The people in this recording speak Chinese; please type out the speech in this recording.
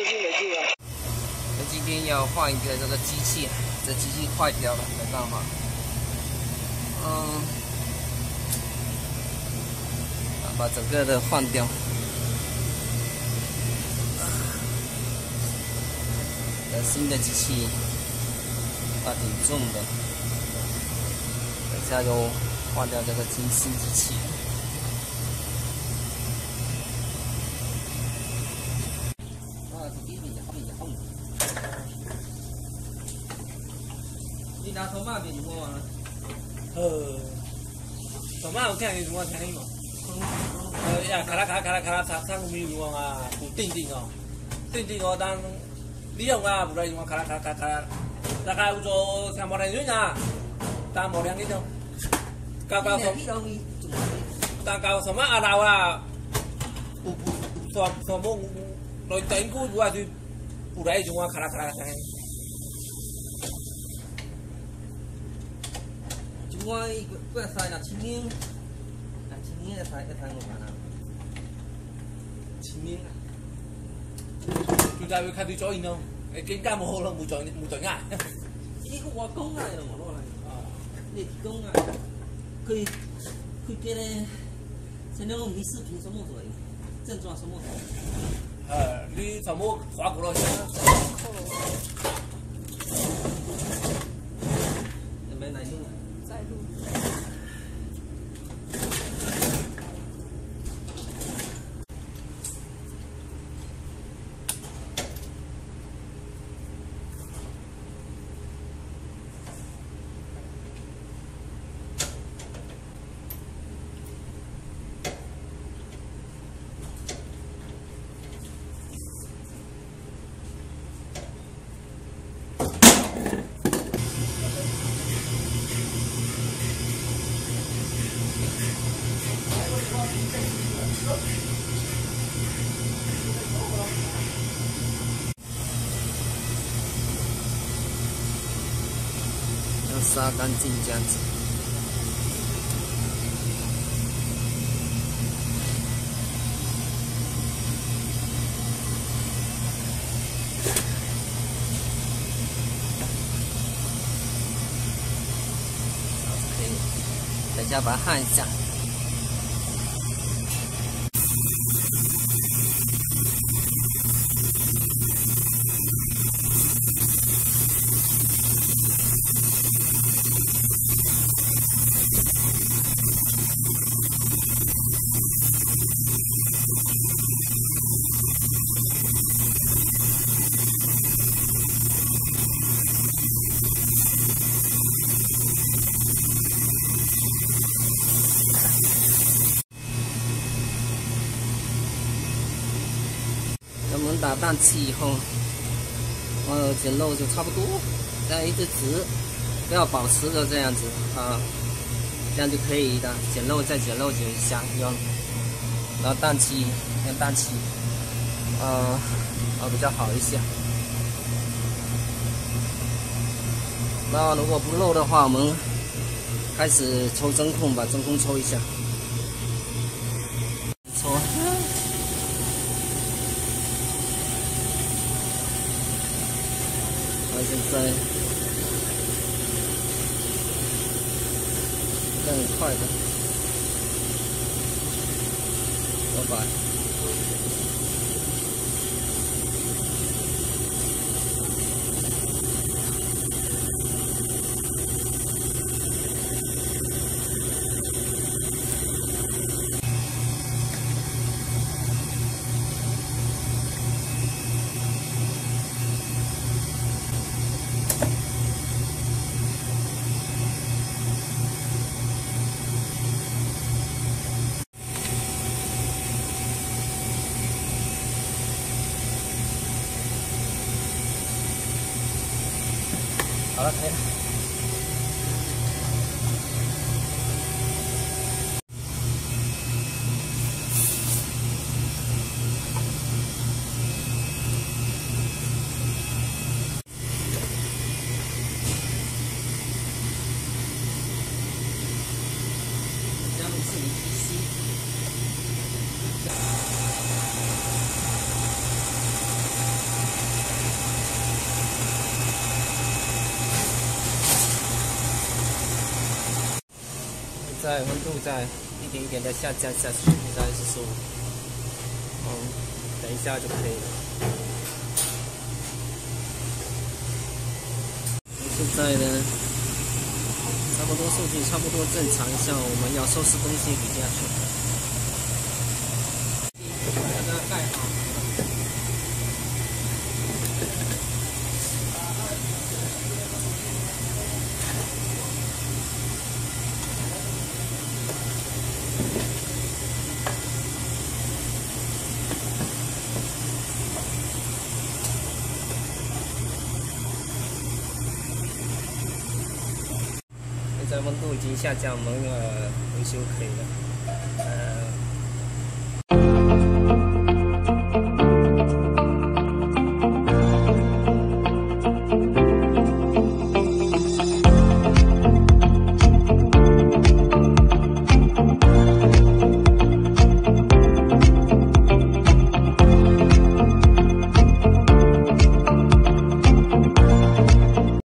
那今天要换一个这个机器，这机器坏掉了，没办法。把整个的换掉。新的机器挺重的，等下就换掉这个新机器。你拿头马变什么玩了？头马我看你怎么听嘛？呀，卡拉三个米路啊，不定哦，当。你用啊，不然我卡拉，大概有做三毛两元啊，三毛两元种，搞什么阿老啊，什么来整股我就不来就我卡拉噻，就我一个塞2000年的塞我看啊，1000年啊。最大會睇到咗，然後更加冇好咯，冇在嗌。呢個我講啊，又冇攞嚟。你講啊，佢嘅咧，現在我沒視頻什麼做嘅，症狀什麼做？你什麼華國佬先？有沒來錄啊？在錄。要杀干净这样子。可以，等一下把它焊一下。我们打蛋器以后，剪肉就差不多，这样一直直，不要保持着这样子啊，这样就可以的。剪肉再剪肉一下用，然后蛋器用蛋器，比较好一些。那如果不漏的话，我们开始抽真空，把真空抽一下，抽。现在很快的，200。好了，可以了。加入是0TC。在温度在一点一点的下降下去，大概是15。等一下就可以了。现在呢，差不多数据差不多正常，像我们要收拾东西底下去。把它盖好。现在温度已经下降，我们维修可以了。